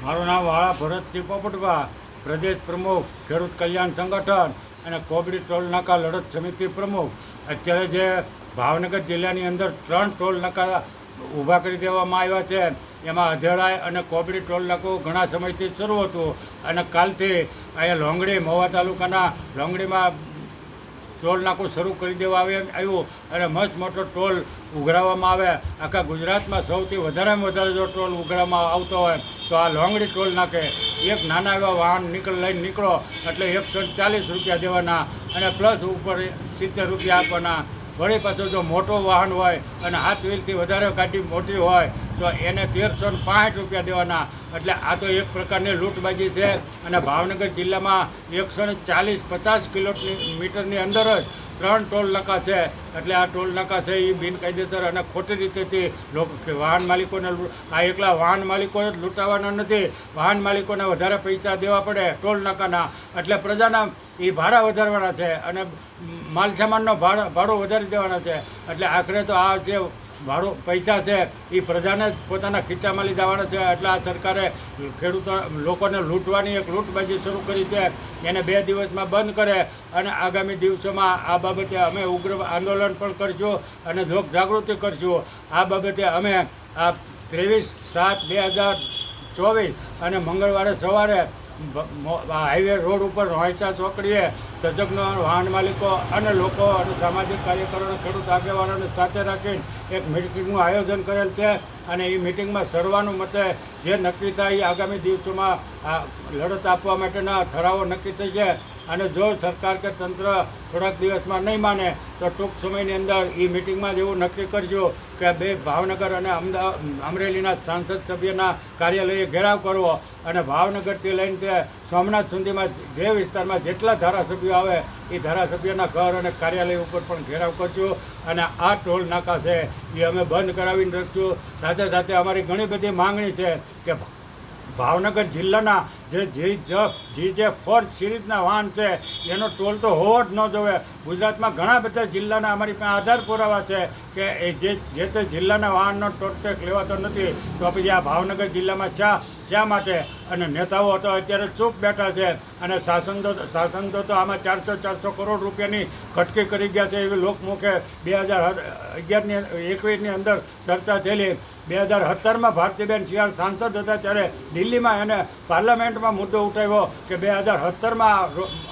મારું નામ વાળા ભરતસિંહ પોપટભા, પ્રદેશ પ્રમુખ ખેડૂત કલ્યાણ સંગઠન અને કોબડી ટોલ નાકા લડત સમિતિ પ્રમુખ. અત્યારે જે ભાવનગર જિલ્લાની અંદર 3 ટોલ નાકા ઊભા કરી દેવામાં આવ્યા છે. એમાં અધેળાઈ અને કોબડી ટોલ નાકું ઘણા સમયથી શરૂ હતું અને કાલથી અહીંયા લોંગડી મહુવા તાલુકાના લોંગડીમાં ટોલ નાકું શરૂ કરી દેવામાં આવ્યું અને મસ્ત મોટો ટોલ ઉઘરાવવામાં આવે. આખા ગુજરાતમાં સૌથી વધારેમાં વધારે જો ટોલ ઉઘરાવવામાં આવતો હોય તો આ લોંગડી ટોલ નાકે એક નાના એવા વાહન લઈને નીકળો એટલે 140 રૂપિયા દેવાના અને પ્લસ ઉપર 70 રૂપિયા આપવાના. વળી પાછું જો મોટો વાહન હોય અને 7 વ્હીલથી વધારે ગાડી મોટી હોય તો એને 1360 રૂપિયા દેવાના. એટલે આ તો એક પ્રકારની લૂંટબાજી છે અને ભાવનગર જિલ્લામાં 140-50 કિલોમીટરની અંદર જ 3 ટોલ નાકા છે. એટલે આ ટોલ નાકા છે એ બિનકાયદેસર અને ખોટી રીતેથી વાહન માલિકોને આ એકલા વાહન માલિકો જ લૂંટાવાના નથી. વાહન માલિકોને વધારે પૈસા દેવા પડે ટોલ નાકાના એટલે પ્રજાના એ ભાડા વધારવાના છે અને માલ સામાનનો ભાડું વધારી દેવાના છે. એટલે આખરે તો આ જે ભાડું પૈસા છે એ પ્રજાને જ પોતાના ખીચામાં લઈ જવાના છે. એટલે આ સરકારે લોકોને લૂંટવાની એક લૂંટબાજી શરૂ કરી છે. એને 2 દિવસમાં બંધ કરે અને આગામી દિવસોમાં આ બાબતે અમે ઉગ્ર આંદોલન પણ કરશું અને લોક જાગૃતિ કરશું. આ બાબતે અમે આ 23/7/2024 અને મંગળવારે સવારે હાઈવે રોડ ઉપર રોહિચા ચોકડીએ તજજ્ઞો, વાહન માલિકો અને લોકો અને સામાજિક કાર્યકરોને ખેડૂત આગેવાનોને સાથે રાખીને એક મિટિંગનું આયોજન કરેલ છે અને એ મિટિંગમાં સર્વાનુમતે જે નક્કી થાય એ આગામી દિવસોમાં આ લડત આપવા માટેના ઠરાવો નક્કી થઈ છે. અને જો સરકાર કે તંત્ર થોડાક દિવસમાં નહીં માને તો ટૂંક સમયની અંદર એ મિટિંગમાં જ એવું નક્કી કરજો કે ભાવનગર અને અમરેલીના સાંસદ સભ્યના કાર્યાલયે ઘેરાવ કરવો અને ભાવનગરથી લઈને તે સોમનાથ સુધીમાં જે વિસ્તારમાં જેટલા ધારાસભ્યો આવે એ ધારાસભ્યના ઘર અને કાર્યાલય ઉપર પણ ઘેરાવ કરજો અને આ ટોલ નાકા છે એ અમે બંધ કરાવીને રખશું. સાથે સાથે અમારી ઘણી બધી માંગણી છે કે ભાવનગર જિલ્લાના જે 4 સિરીઝના વાહન છે એનો ટોલ તો હોવો જ ન જોવે. ગુજરાતમાં ઘણા બધા જિલ્લાના અમારી પાસે આધાર પુરાવા છે કે જે તે જિલ્લાના વાહનનો ટોલ ટેક્સ લેવાતો નથી. તો પછી આ ભાવનગર જિલ્લામાં શા માટે? અને નેતાઓ તો અત્યારે ચૂપ બેઠા છે અને શાસન તો આમાં 400 કરોડ રૂપિયાની ખટકી કરી ગયા છે એવી લોકમુખે 2021ની અંદર ચર્ચા થયેલી. 2017માં ભારતીબેન શિયાળ સાંસદ હતા ત્યારે દિલ્હીમાં એને પાર્લામેન્ટમાં મુદ્દો ઉઠાવ્યો કે 2017માં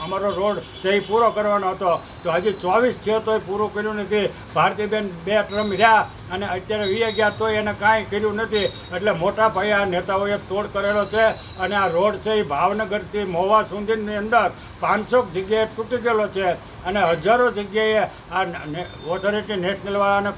અમારો રોડ છે એ પૂરો કરવાનો હતો. તો હજી 24 છે તોય પૂરું કર્યું નથી. ભારતીબેન 2 ટર્મ રહ્યા અને અત્યારે 20 ગયા તોય એને કાંઈ કર્યું નથી. એટલે મોટા પાયે આ નેતાઓએ તોડ કરેલો છે અને આ રોડ છે એ ભાવનગરથી મહુવા સુધીની અંદર 500 જગ્યાએ તૂટી ગયેલો છે અને હજારો જગ્યાએ આ ઓથોરિટી નેશનલવાળા અને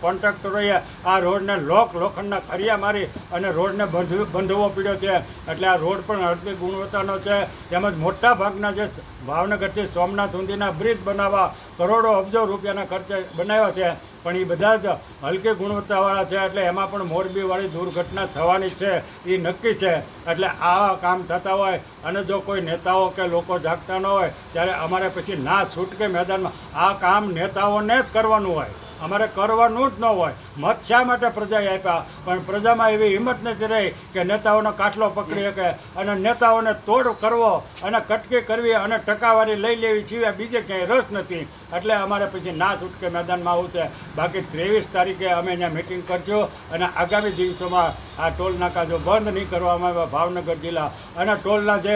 કોન્ટ્રાક્ટરોએ આ રોડને લોખંડના ખરિયા મારી અને રોડને બંધવો પડ્યો છે. એટલે આ રોડ પણ હળતી ગુણવત્તાનો છે. તેમજ મોટા ભાગના જે ભાવનગરથી સોમનાથ સુધીના બ્રિજ બનાવવા કરોડો અબજો રૂપિયાના ખર્ચે બનાવ્યા છે પણ એ બધા જ હલકી ગુણવત્તાવાળા છે. એટલે એમાં પણ મોરબીવાળી દુર્ઘટના થવાની છે એ નક્કી છે. એટલે આવા કામ થતા હોય અને જો કોઈ નેતાઓ કે લોકો જાગતા ન હોય ત્યારે અમારે પછી ના છૂટકે મેદાનમાં આ કામ નેતાઓને જ કરવાનું હોય. અમારે કરવાનું જ ન હોય. મત શા માટે પ્રજાએ આપ્યા પણ પ્રજામાં એવી હિંમત નથી રહી કે નેતાઓનો કાટલો પકડી શકે અને નેતાઓને તોડ કરવો અને કટકી કરવી અને ટકાવારી લઈ લેવી સિવાય બીજે ક્યાંય રસ નથી. એટલે અમારે પછી ના છૂટકે મેદાનમાં આવું છે. બાકી 23 તારીખે અમે અહીંયા મિટિંગ કરશું અને આગામી દિવસોમાં આ ટોલ નાકા જો બંધ નહીં કરવામાં આવે ભાવનગર જિલ્લા અને ટોલના જે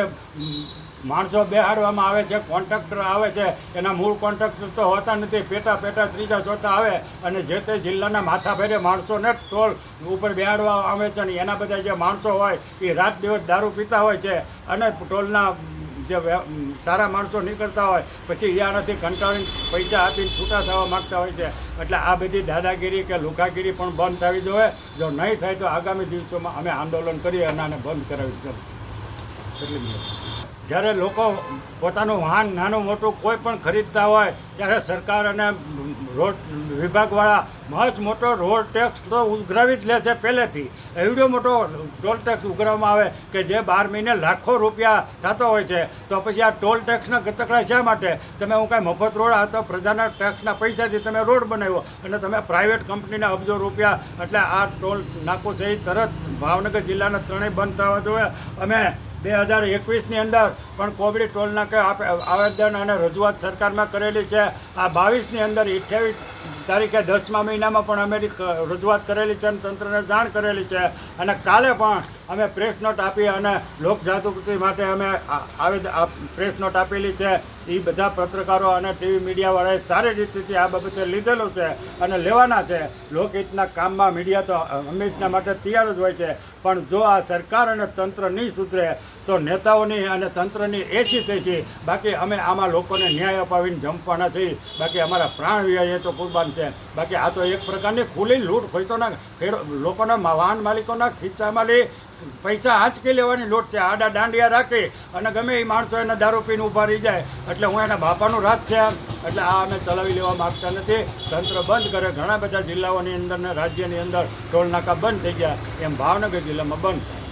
માણસો બેહાડવામાં આવે છે, કોન્ટ્રાક્ટર આવે છે, એના મૂળ કોન્ટ્રાક્ટર તો હોતા નથી. પેટા ત્રીજા ચોથા આવે અને જે તે જિલ્લાના માથા ફેરે માણસોને જ ટોલ ઉપર બેહાડવા આવે છે અને એના બધા જે માણસો હોય એ રાત દિવસ દારૂ પીતા હોય છે અને ટોલના જે સારા માણસો નીકળતા હોય પછી યાનાથી કંટાળીને પૈસા આપીને છૂટા થવા માગતા હોય છે. એટલે આ બધી દાદાગીરી કે લુખાગીરી પણ બંધ થવી જોઈએ. જો નહીં થાય તો આગામી દિવસોમાં અમે આંદોલન કરીએ અને આને બંધ કરાવી શકીએ. જ્યારે લોકો પોતાનું વાહન નાનું મોટું કોઈ પણ ખરીદતા હોય ત્યારે સરકાર અને રોડ વિભાગવાળા મસ્ત મોટો રોડ ટેક્સ તો ઉઘરાવી જ લે છે પહેલેથી. એવડો મોટો ટોલ ટેક્સ ઉઘરાવવામાં આવે કે જે 12 મહિને લાખો રૂપિયા થતો હોય છે. તો પછી આ ટોલ ટેક્સના ગતકડા શા માટે? તમે હું કાંઈ મફત રોડ આ તો પ્રજાના ટેક્સના પૈસાથી તમે રોડ બનાવ્યો અને તમે પ્રાઇવેટ કંપનીના અબજો રૂપિયા એટલે આ ટોલ નાકું છે એ તરત ભાવનગર જિલ્લાના ત્રણેય બંધ થવા જોઈએ. અમે 2021ની અંદર પણ કોબડી ટોલ નાકે આવેદન અને રજૂઆત સરકારમાં કરેલી છે. આ 22ની અંદર 28 તારીખે 10મા મહિનામાં પણ અમે રજૂઆત કરેલી છે અને તંત્રને જાણ કરેલી છે. અને કાલે પણ અમે પ્રેસ નોટ આપી અને લોકજાગૃતિ માટે અમે પ્રેસ નોટ આપેલી છે. એ બધા પત્રકારો અને ટીવી મીડિયાવાળાએ સારી રીતેથી આ બાબતે લીધેલું છે અને લેવાના છે. લોકહિતના કામમાં મીડિયા તો હંમેશા માટે તૈયાર જ હોય છે. પણ જો આ સરકાર અને તંત્ર નહીં સુધરે તો નેતાઓની અને તંત્રની એસી થઈ છે. બાકી અમે આમાં લોકોને ન્યાય અપાવીને જંપવાના છીએ. બાકી અમારા પ્રાણ વ્યય તો કુરબાન છે. બાકી આ તો એક પ્રકારની ખુલ્લી લૂંટ પૈસાના લોકોના વાહન માલિકોના ખીચામાંથી પૈસા આંચકી લેવાની લૂંટ છે. આડા દાંડિયા રાખી અને ગમે એ માણસો એને દારૂ પીને ઊભા રહી જાય એટલે હું એના બાપાનું રાજ છે એટલે આ અમે ચલાવી લેવા માગતા નથી. તંત્ર બંધ કરે. ઘણા બધા જિલ્લાઓની અંદર ને રાજ્યની અંદર ટોલ નાકા બંધ થઈ ગયા એમ ભાવનગર જિલ્લામાં બંધ.